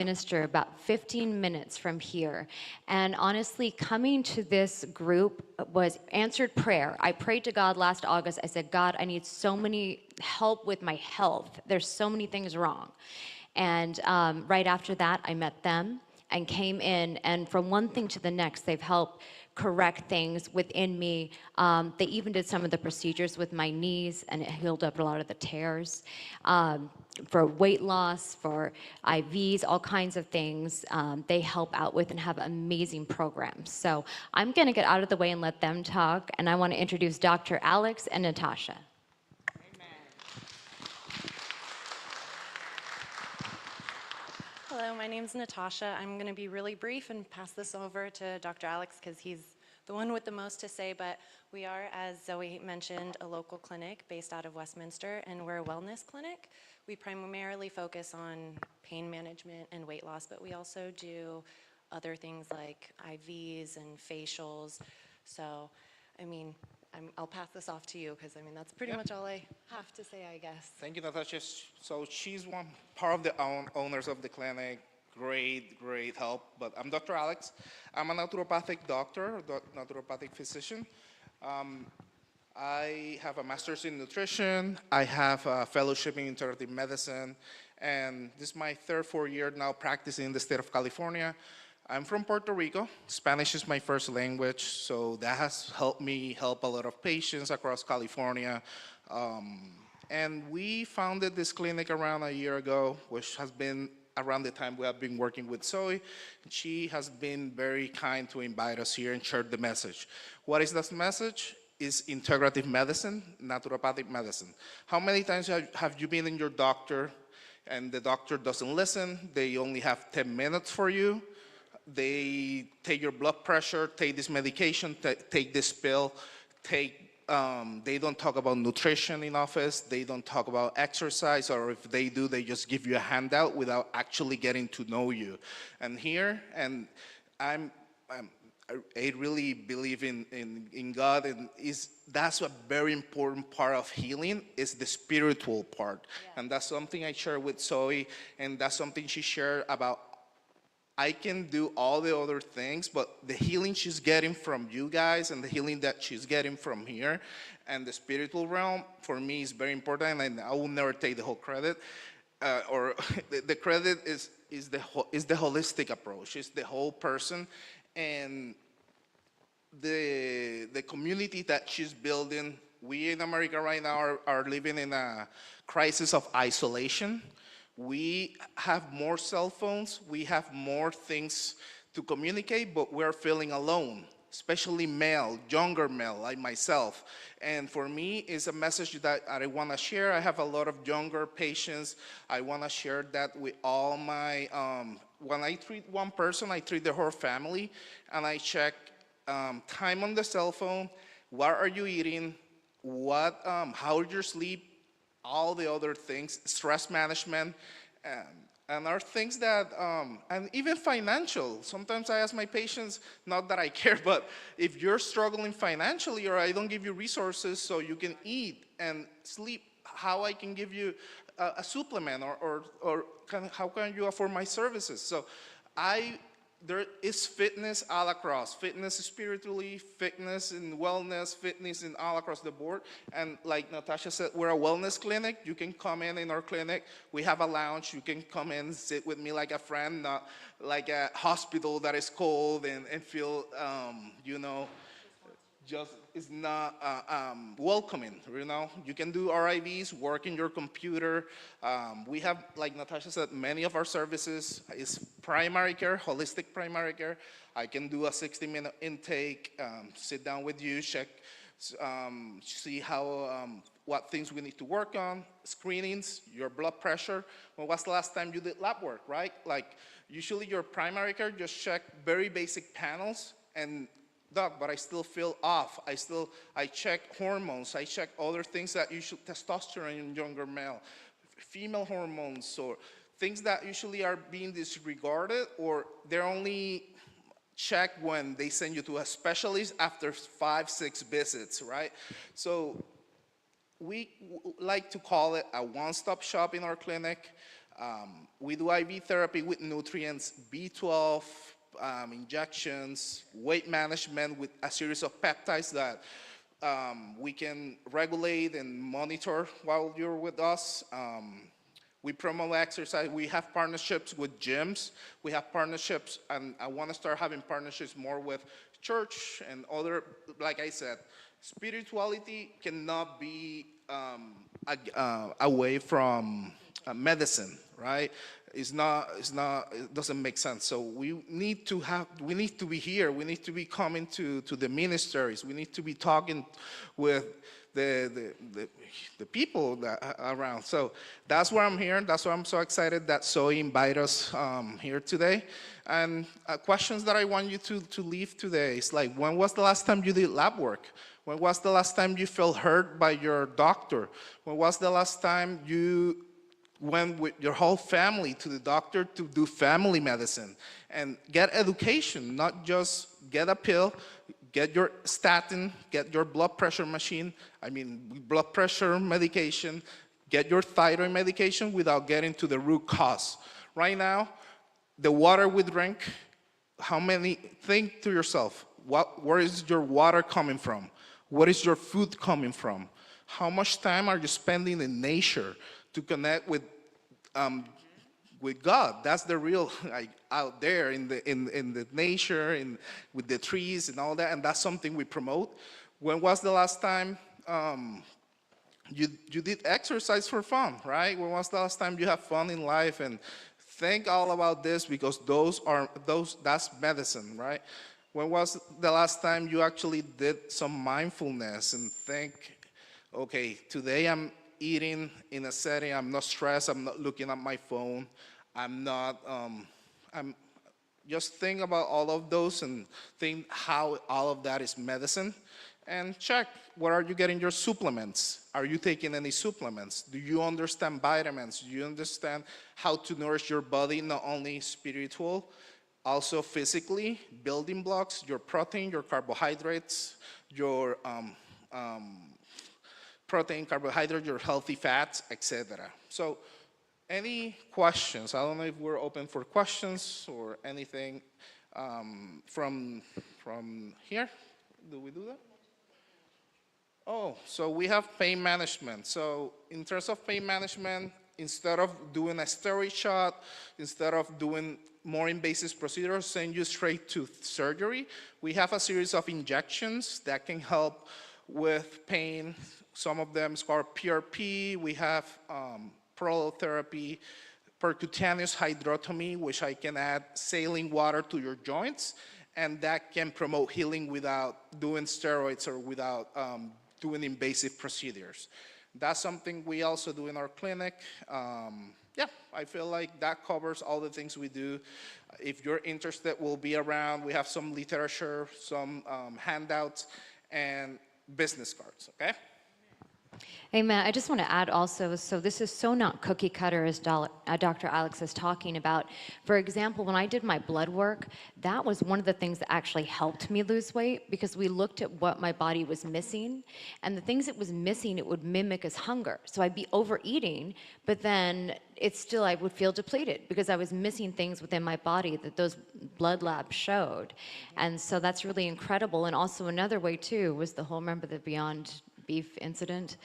Minister about 15 minutes from here. And honestly, coming to this group was answered prayer. I prayed to God last August. I said, God, I need so many help with my health. There's so many things wrong. And right after that, I met them and came in, and from one thing to the next, they've helped correct things within me. They even did some of the procedures with my knees, and it healed up a lot of the tears. For weight loss, for IVs, all kinds of things they help out with and have amazing programs. So I'm gonna get out of the way and let them talk, and I wanna introduce Dr. Alex and Natasha. Hello, my name's Natasha. I'm going to be really brief and pass this over to Dr. Alex because he's the one with the most to say, but we are, as Zoe mentioned, a local clinic based out of Westminster, and we're a wellness clinic. We primarily focus on pain management and weight loss, but we also do other things like IVs and facials. So, I mean, I'll pass this off to you because, I mean, that's pretty much all I have to say, I guess. Thank you, Natasha. So she's one part of the owners of the clinic. Great help. But I'm Dr. Alex. I'm a naturopathic doctor, naturopathic physician. I have a master's in nutrition. I have a fellowship in integrative medicine. And this is my fourth year now practicing in the state of California. I'm from Puerto Rico. Spanish is my first language, so that has helped me help a lot of patients across California. And we founded this clinic around a year ago, which has been around the time we have been working with Zoe. She has been very kind to invite us here and share the message. What is this message? Is integrative medicine, naturopathic medicine. How many times have you been in your doctor and the doctor doesn't listen? They only have 10 minutes for you. They take your blood pressure, take this medication, take this pill, they don't talk about nutrition in office, they don't talk about exercise, or if they do, they just give you a handout without actually getting to know you. And here, and I really believe in God, and that's a very important part of healing, is the spiritual part. Yeah. And that's something I share with Zoe, and that's something she shared about. I can do all the other things, but the healing she's getting from you guys and the healing that she's getting from here and the spiritual realm, for me, is very important, and I will never take the whole credit. Or the credit is the holistic approach. It's the whole person, and the community that she's building. We in America right now are living in a crisis of isolation. We have more cell phones, we have more things to communicate, but we're feeling alone, especially younger male like myself. And for me, it's a message that I want to share. I have a lot of younger patients. I want to share that with all my, when I treat one person, I treat the whole family, and I check time on the cell phone, what are you eating, how is your sleep, all the other things, stress management, and are things that, and even financial. Sometimes I ask my patients, not that I care, but if you're struggling financially or I don't give you resources so you can eat and sleep, how I can give you a supplement, or how can you afford my services? So there is fitness all across, fitness spiritually, fitness in wellness, fitness in all across the board. And like Natasha said, we're a wellness clinic. You can come in our clinic. We have a lounge. You can come in, sit with me like a friend, not like a hospital that is cold and feel, just is not welcoming, You can do RIVs, work in your computer. We have, like Natasha said, many of our services is primary care, holistic primary care. I can do a 60-minute intake, sit down with you, check, see how, what things we need to work on, screenings, your blood pressure. When was the last time you did lab work, right? Like, usually your primary care just check very basic panels, and doc, but I still feel off. I check hormones. I check other things that testosterone in younger male, female hormones, or things that usually are being disregarded, or they're only checked when they send you to a specialist after 5-6 visits, right? So we like to call it a one-stop shop in our clinic. We do IV therapy with nutrients, B12, injections, weight management with a series of peptides that we can regulate and monitor while you're with us. We promote exercise. We have partnerships with gyms. We have partnerships, and I want to start having partnerships more with church and other, like I said, spirituality cannot be away from medicine, right? It doesn't make sense. So we need to be here. We need to be coming to the ministries. We need to be talking with the people that are around. So that's why I'm here. That's why I'm so excited that Zoe invited us here today. And questions that I want you to leave today is like, when was the last time you did lab work? When was the last time you felt hurt by your doctor? When was the last time you went with your whole family to the doctor to do family medicine? And get education, not just get a pill, get your statin, get your blood pressure blood pressure medication, get your thyroid medication without getting to the root cause. Right now, the water we drink, think to yourself, where is your water coming from? What is your food coming from? How much time are you spending in nature to connect with God? That's the real, like, out there in the nature, with the trees and all that, and that's something we promote. When was the last time you did exercise for fun, right? When was the last time you have fun in life? And think all about this, because that's medicine, right? When was the last time you actually did some mindfulness and think, okay, today I'm eating in a setting, I'm not stressed, I'm not looking at my phone, I'm just think about all of those and think how all of that is medicine. And check, where are you getting your supplements? Are you taking any supplements? Do you understand vitamins? Do you understand how to nourish your body, not only spiritual, also physically, building blocks, your protein, your carbohydrates, your protein, carbohydrate, your healthy fats, etc. So any questions? I don't know if we're open for questions or anything from here. Do we do that? Oh, so we have pain management. So in terms of pain management, instead of doing a steroid shot, instead of doing more invasive procedures, send you straight to surgery, we have a series of injections that can help with pain. Some of them is called PRP. We have prolotherapy, percutaneous hydrotomy, which I can add saline water to your joints, and that can promote healing without doing steroids or without doing invasive procedures. That's something we also do in our clinic. Yeah, I feel like that covers all the things we do. If you're interested, we'll be around. We have some literature, some handouts, and business cards, okay? Amen. I just want to add also, so this is so not cookie cutter as Dr. Alex is talking about. For example, when I did my blood work, that was one of the things that actually helped me lose weight, because we looked at what my body was missing, and the things it was missing, it would mimic as hunger. So I'd be overeating, but then I would feel depleted because I was missing things within my body that those blood labs showed. And so that's really incredible. And also another way too was the whole, remember the Beyond Beef incident?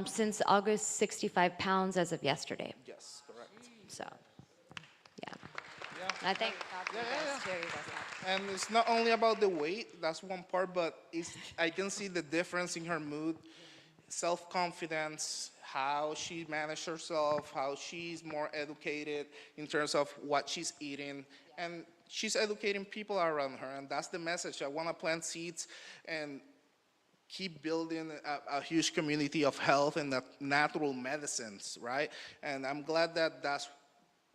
Since August, 65 pounds as of yesterday. Yes, correct. So, yeah. Yeah. I thank God for you guys too. You guys have- And it's not only about the weight, that's one part, but I can see the difference in her mood, self-confidence, how she managed herself, how she's more educated in terms of what she's eating, and she's educating people around her, and that's the message. I want to plant seeds and keep building a huge community of health and natural medicines, right? And I'm glad that that's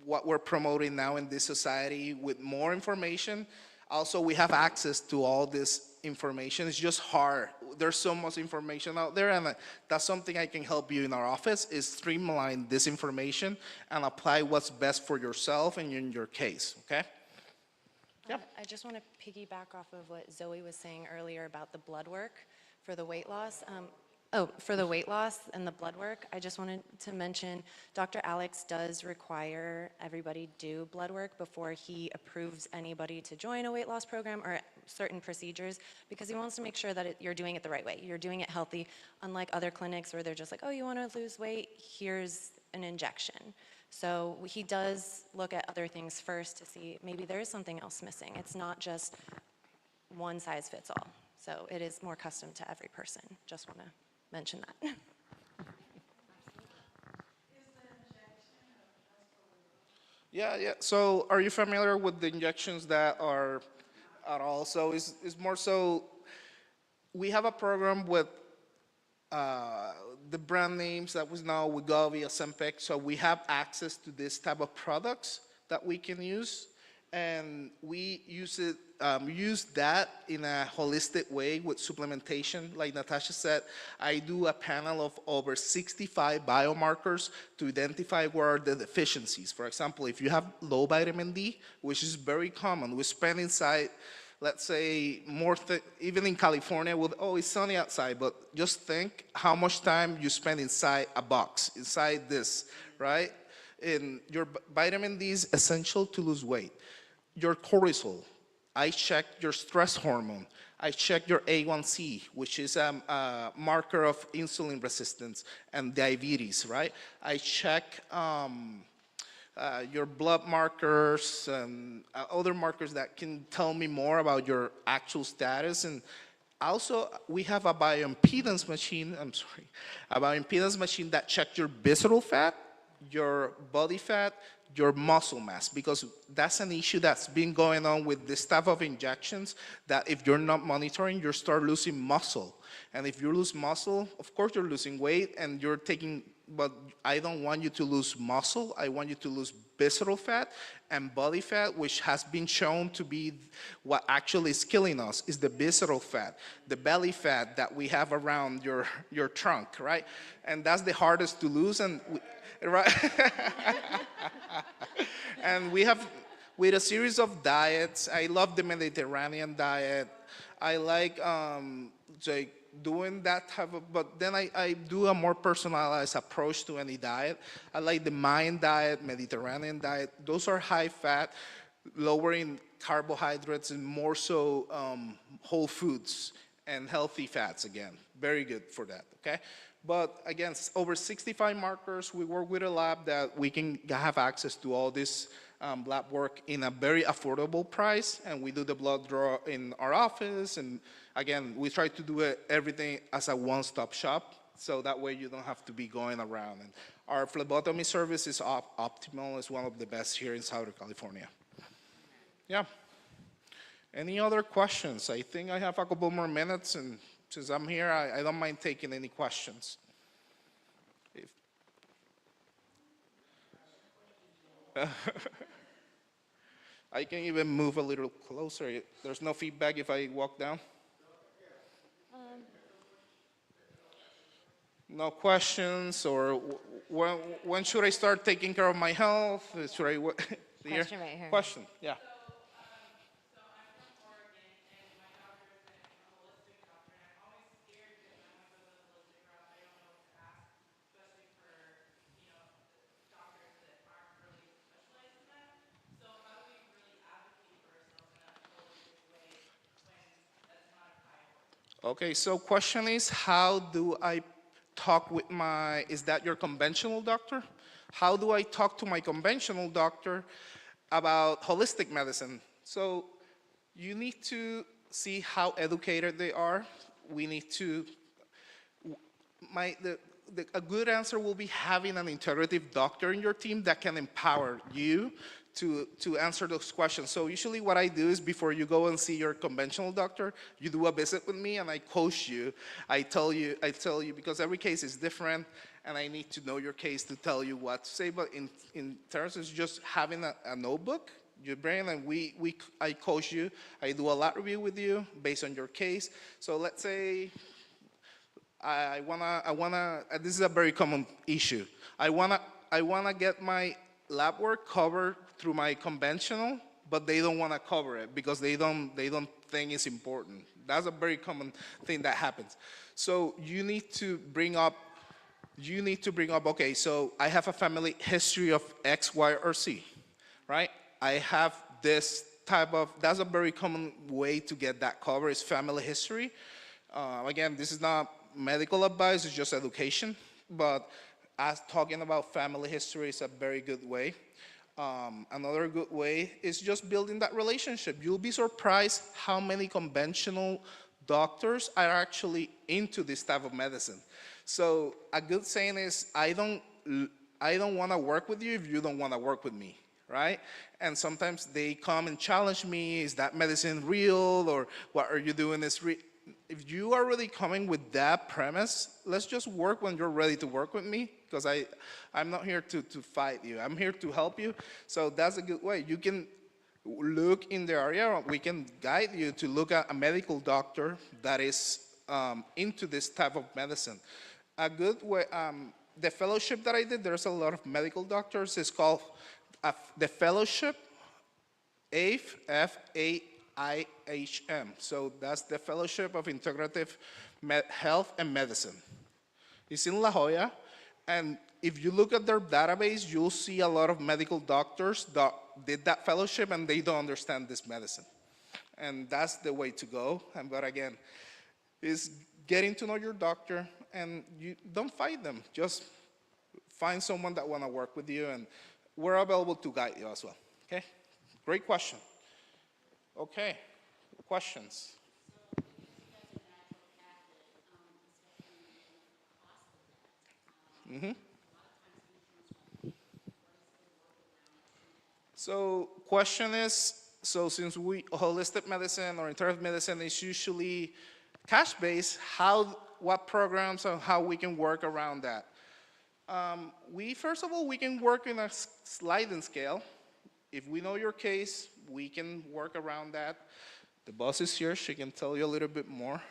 what we're promoting now in this society with more information. Also, we have access to all this information. It's just hard. There's so much information out there, and that's something I can help you in our office, is streamline this information and apply what's best for yourself and in your case, okay? Yep. I just want to piggyback off of what Zoe was saying earlier about the blood work for the weight loss. Oh, for the weight loss and the blood work, I just wanted to mention Dr. Alex does require everybody do blood work before he approves anybody to join a weight loss program or certain procedures, because he wants to make sure that you're doing it the right way. You're doing it healthy, unlike other clinics where they're just like, oh, you want to lose weight? Here's an injection. So he does look at other things first to see maybe there is something else missing. It's not just one size fits all. So it is more custom to every person. Just want to mention that. Yeah, yeah. So are you familiar with the injections that are at all? So it's more so, we have a program with the brand names that was now Wegovy, Ozempic. So we have access to this type of products that we can use, and we use that in a holistic way with supplementation. Like Natasha said, I do a panel of over 65 biomarkers to identify where are the deficiencies. For example, if you have low vitamin D, which is very common, we spend inside, let's say, even in California, with, oh, it's sunny outside, but just think how much time you spend inside a box, inside this, right? And your vitamin D is essential to lose weight. Your cortisol, I check your stress hormone. I check your A1C, which is a marker of insulin resistance and diabetes, right? I check your blood markers and other markers that can tell me more about your actual status. And also, we have a bioimpedance machine, a bioimpedance machine that checks your visceral fat, your body fat, your muscle mass, because that's an issue that's been going on with this type of injections, that if you're not monitoring, you start losing muscle. And if you lose muscle, of course you're losing weight and you're taking, but I don't want you to lose muscle. I want you to lose visceral fat and body fat, which has been shown to be what actually is killing us, is the visceral fat, the belly fat that we have around your trunk, right? And that's the hardest to lose, and right? And we have, with a series of diets, I love the Mediterranean diet. I like doing that type of, but then I do a more personalized approach to any diet. I like the Mayan diet, Mediterranean diet. Those are high fat, lowering carbohydrates, and more so whole foods and healthy fats again. Very good for that, okay? But again, over 65 markers. We work with a lab that we can have access to all this lab work in a very affordable price, and we do the blood draw in our office. And again, we try to do everything as a one-stop shop, so that way you don't have to be going around. And our phlebotomy service is optimal. It's one of the best here in Southern California. Yeah. Any other questions? I think I have a couple more minutes, and since I'm here, I don't mind taking any questions. I can even move a little closer. There's no feedback if I walk down? No questions? Or when should I start taking care of my health? Should I? Question right here. Question, yeah. Okay, so question is, how do I talk with is that your conventional doctor? How do I talk to my conventional doctor about holistic medicine? So you need to see how educated they are. We need to, a good answer will be having an integrative doctor in your team that can empower you to answer those questions. So usually what I do is, before you go and see your conventional doctor, you do a visit with me and I coach you. I tell you, because every case is different and I need to know your case to tell you what to say. But in terms of just having a notebook, your brain, and I coach you. I do a lot review with you based on your case. So let's say I wanna, this is a very common issue. I wanna get my lab work covered through my conventional, but they don't want to cover it because they don't think it's important. That's a very common thing that happens. So you need to bring up, okay, so I have a family history of X, Y, or Z, right? I have this type of, that's a very common way to get that covered is family history. Again, this is not medical advice, it's just education, but as talking about family history is a very good way. Another good way is just building that relationship. You'll be surprised how many conventional doctors are actually into this type of medicine. So a good saying is, I don't want to work with you if you don't want to work with me, right? And sometimes they come and challenge me, is that medicine real, or what are you doing is real? If you are really coming with that premise, let's just work when you're ready to work with me, because I'm not here to fight you. I'm here to help you. So that's a good way. You can look in the area. We can guide you to look at a medical doctor that is into this type of medicine. A good way, the fellowship that I did, there's a lot of medical doctors. It's called the fellowship, F-A-I-H-M. So that's the Fellowship of Integrative Health and Medicine. It's in La Jolla, and if you look at their database, you'll see a lot of medical doctors that did that fellowship and they don't understand this medicine. And that's the way to go. But again, is getting to know your doctor, and you don't fight them. Just find someone that want to work with you, and we're available to guide you as well. Okay? Great question. Okay, questions? So question is, so since holistic medicine or integrative medicine is usually cash-based, what programs and how we can work around that? First of all, we can work in a sliding scale. If we know your case, we can work around that. The boss is here, she can tell you a little bit more.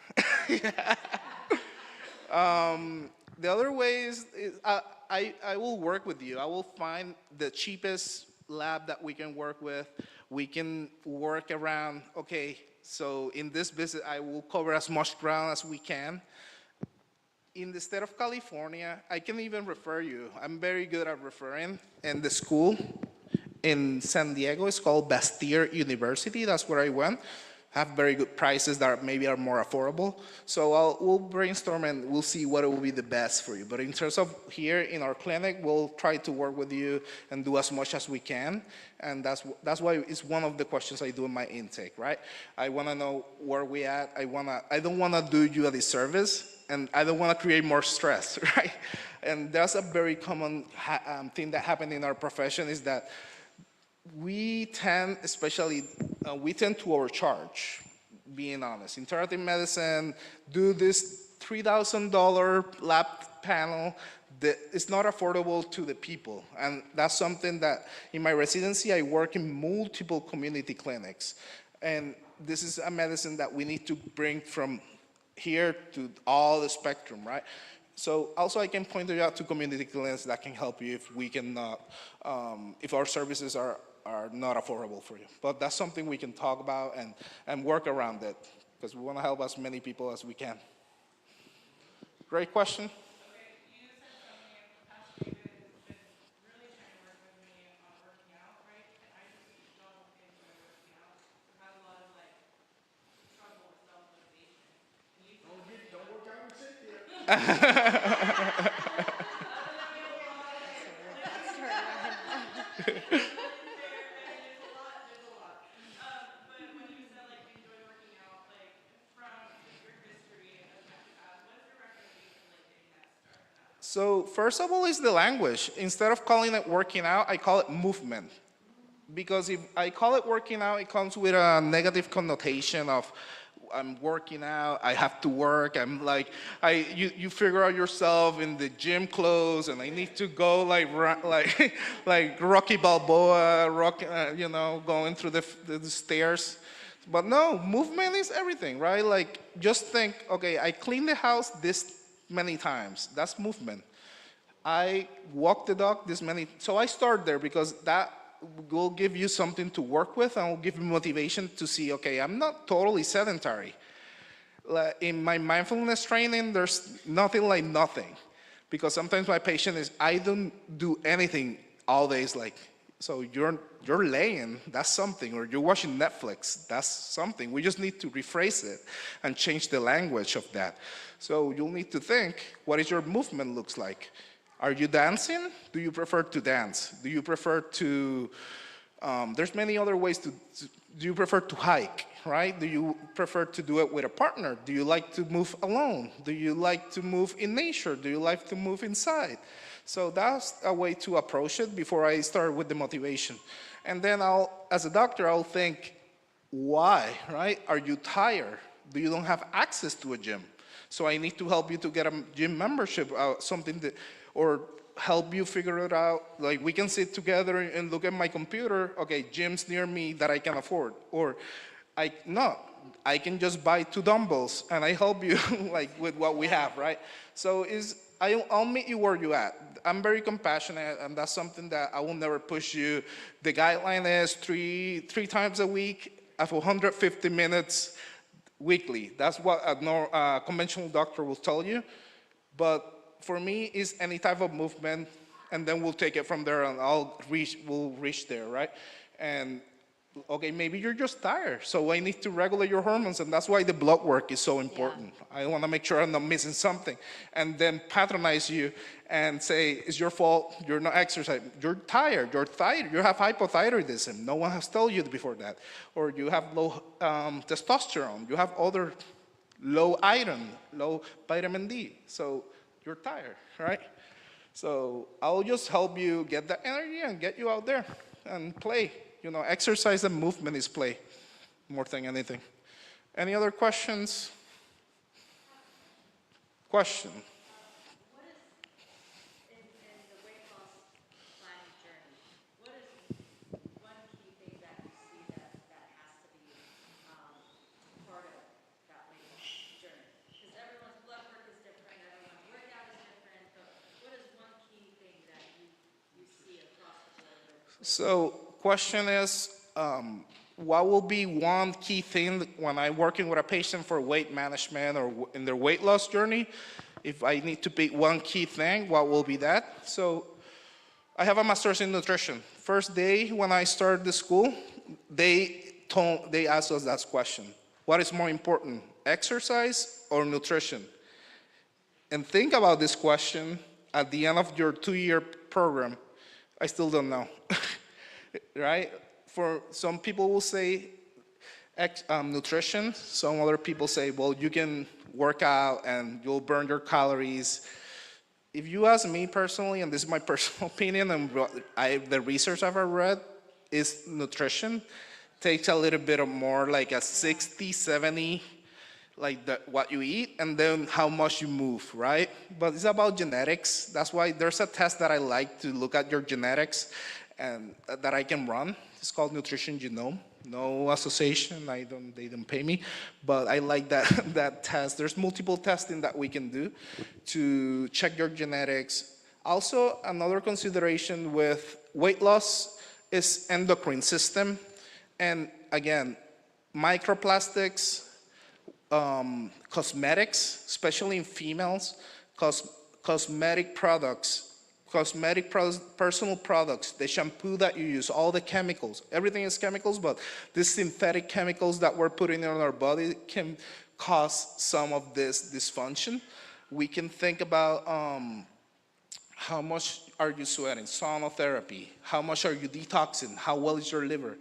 The other way is I will work with you. I will find the cheapest lab that we can work with. We can work around, okay, so in this visit, I will cover as much ground as we can. In the state of California, I can even refer you. I'm very good at referring. And the school in San Diego is called Bastyr University. That's where I went. Have very good prices that maybe are more affordable. So we'll brainstorm and we'll see what will be the best for you. But in terms of here in our clinic, we'll try to work with you and do as much as we can. And that's why it's one of the questions I do in my intake, right? I want to know where we at. I don't want to do you a disservice, and I don't want to create more stress, right? And that's a very common thing that happened in our profession is that we tend to overcharge, being honest. Integrative medicine, do this $3,000 lab panel that is not affordable to the people. And that's something that in my residency, I work in multiple community clinics. And this is a medicine that we need to bring from here to all the spectrum, right? So also I can point you out to community clinics that can help you if we cannot, if our services are not affordable for you. But that's something we can talk about and work around it, because we want to help as many people as we can. Great question. Okay, you said something in the past few days has been really trying to work with me on working out, right? And I just don't enjoy working out. I've had a lot of struggle with self-motivation. And you don't work out and sit there. So first of all is the language. Instead of calling it working out, I call it movement. Because if I call it working out, it comes with a negative connotation of I'm working out, I have to work, you figure out yourself in the gym clothes, and I need to go like Rocky Balboa, going through the stairs. But no, movement is everything, right? Like, just think, okay, I clean the house this many times. That's movement. I walk the dog this many. So I start there because that will give you something to work with, and will give you motivation to see, okay, I'm not totally sedentary. In my mindfulness training, there's nothing like nothing. Because sometimes my patient is, I don't do anything all days, like, so you're laying, that's something, or you're watching Netflix, that's something. We just need to rephrase it and change the language of that. So you'll need to think, what is your movement looks like? Are you dancing? Do you prefer to dance? Do you prefer to, there's many other ways do you prefer to hike, right? Do you prefer to do it with a partner? Do you like to move alone? Do you like to move in nature? Do you like to move inside? So that's a way to approach it before I start with the motivation. And then as a doctor, I'll think, why, right? Are you tired? Do you don't have access to a gym? So I need to help you to get a gym membership, something that, or help you figure it out. Like, we can sit together and look at my computer, okay, gyms near me that I can afford. Or I can just buy 2 dumbbells and I help you like with what we have, right? So I'll meet you where you at. I'm very compassionate, and that's something that I will never push you. The guideline is three times a week of 150 minutes weekly. That's what a conventional doctor will tell you. But for me, it's any type of movement, and then we'll take it from there, and we'll reach there, right? And okay, maybe you're just tired, so I need to regulate your hormones, and that's why the blood work is so important. I want to make sure I'm not missing something, and then patronize you and say, it's your fault, you're not exercising, you're tired, you have hypothyroidism, no one has told you before that, or you have low testosterone, you have other low iron, low vitamin D, so you're tired, right? So I'll just help you get that energy and get you out there and play. You know, exercise and movement is play more than anything. Any other questions? Question. What is, in the weight loss planning journey, what is one key thing that you see that has to be part of that weight loss journey? Because everyone's blood work is different, everyone's workout is different, but what is one key thing that you see across the board? So, question is, what will be one key thing when I'm working with a patient for weight management or in their weight loss journey? If I need to pick one key thing, what will be that? So I have a master's in nutrition. First day when I started the school, they asked us that question. What is more important, exercise or nutrition? And think about this question at the end of your 2-year program. I still don't know, right? For some people will say nutrition. Some other people say, well, you can work out and you'll burn your calories. If you ask me personally, and this is my personal opinion, and the research I've read is nutrition takes a little bit of more, like a 60, 70, like what you eat, and then how much you move, right? But it's about genetics. That's why there's a test that I like to look at your genetics and that I can run. It's called Nutrition Genome. No association, they don't pay me, but I like that test. There's multiple testing that we can do to check your genetics. Also, another consideration with weight loss is endocrine system. And again, microplastics, cosmetics, especially in females, cosmetic products, personal products, the shampoo that you use, all the chemicals, everything is chemicals, but these synthetic chemicals that we're putting in our body can cause some of this dysfunction. We can think about how much are you sweating, sonotherapy, how much are you detoxing, how well is your liver.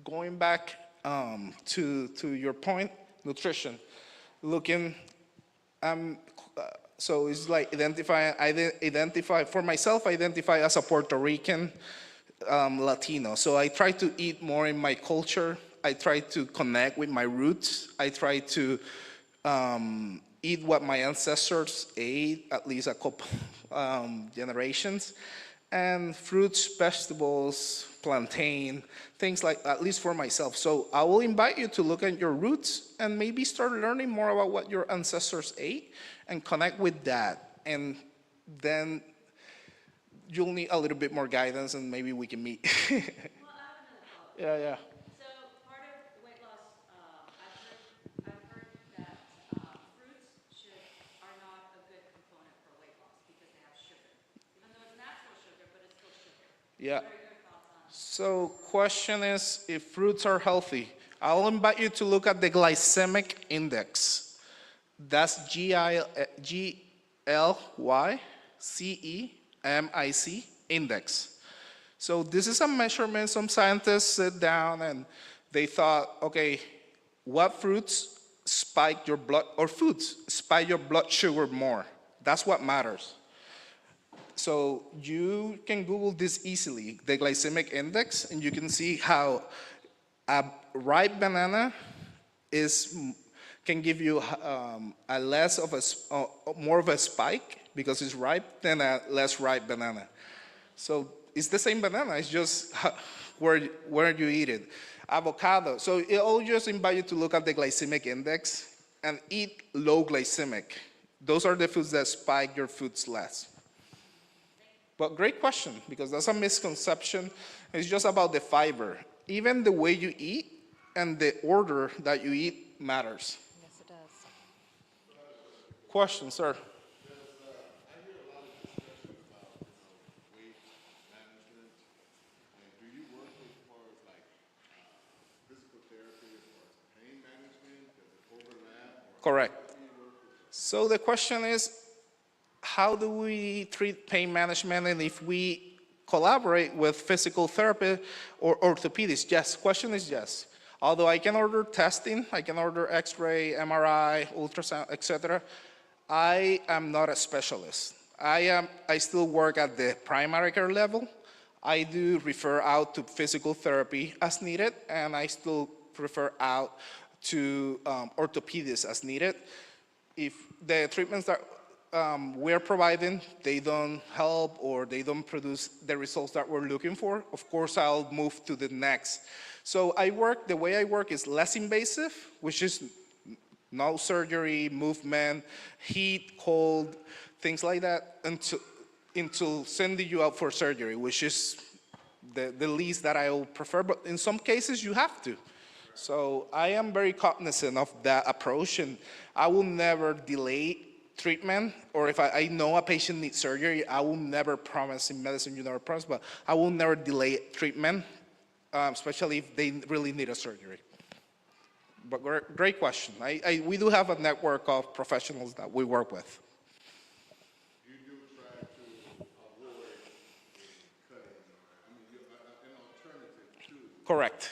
Going back to your point, nutrition, looking, so it's like identify for myself, identify as a Puerto Rican Latino. So I try to eat more in my culture. I try to connect with my roots. I try to eat what my ancestors ate, at least a couple generations. And fruits, vegetables, plantain, things like, at least for myself. So I will invite you to look at your roots and maybe start learning more about what your ancestors ate and connect with that. And then you'll need a little bit more guidance and maybe we can meet. Well, I have another follow-up. Yeah, yeah. So part of weight loss, I've heard that fruits are not a good component for weight loss because they have sugar. Even though it's natural sugar, but it's still sugar. Yeah. What are your thoughts on it? So question is if fruits are healthy. I'll invite you to look at the glycemic index. That's GLYCEMIC index. So this is a measurement. Some scientists sit down and they thought, okay, what fruits spike your blood, or foods spike your blood sugar more? That's what matters. So you can Google this easily, the glycemic index, and you can see how a ripe banana can give you more of a spike because it's ripe than a less ripe banana. So it's the same banana, it's just where you eat it. Avocado, so I'll just invite you to look at the glycemic index and eat low glycemic. Those are the foods that spike your foods less. But great question, because that's a misconception. It's just about the fiber. Even the way you eat and the order that you eat matters. Yes, it does. Question, sir. Correct. So the question is, how do we treat pain management, and if we collaborate with physical therapy or orthopedists? Yes, question is yes. Although I can order testing, I can order X-ray, MRI, ultrasound, etc., I am not a specialist. I still work at the primary care level. I do refer out to physical therapy as needed, and I still refer out to orthopedists as needed. If the treatments that we're providing, they don't help or they don't produce the results that we're looking for, of course I'll move to the next. So the way I work is less invasive, which is no surgery, movement, heat, cold, things like that, until sending you out for surgery, which is the least that I will prefer, but in some cases you have to. So I am very cognizant of that approach, and I will never delay treatment, or if I know a patient needs surgery, I will never promise. In medicine you never promise, but I will never delay treatment, especially if they really need a surgery. But great question. We do have a network of professionals that we work with. You do try to avoid cutting, an alternative to. Correct.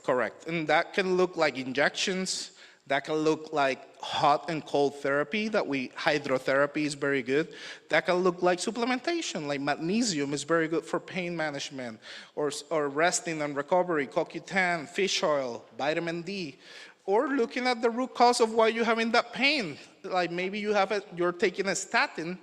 Correct. And that can look like injections. That can look like hot and cold therapy, hydrotherapy is very good. That can look like supplementation, like magnesium is very good for pain management, or resting and recovery, CoQ10, fish oil, vitamin D, or looking at the root cause of why you're having that pain. Like maybe you're taking a statin,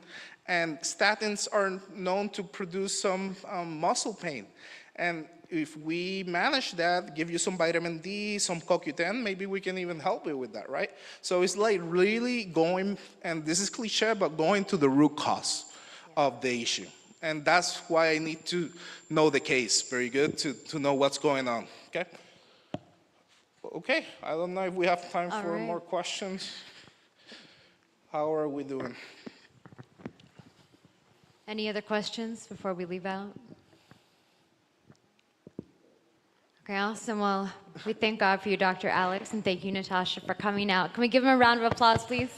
and statins are known to produce some muscle pain. And if we manage that, give you some vitamin D, some CoQ10, maybe we can even help you with that, right? So it's like really going, and this is cliche, but going to the root cause of the issue. And that's why I need to know the case very good to know what's going on, okay? Okay, I don't know if we have time for more questions. How are we doing? Any other questions before we leave out? Okay, awesome. Well, we thank God for you, Dr. Alex, and thank you, Natasha, for coming out. Can we give him a round of applause, please?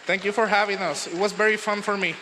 Thank you for having us. It was very fun for me.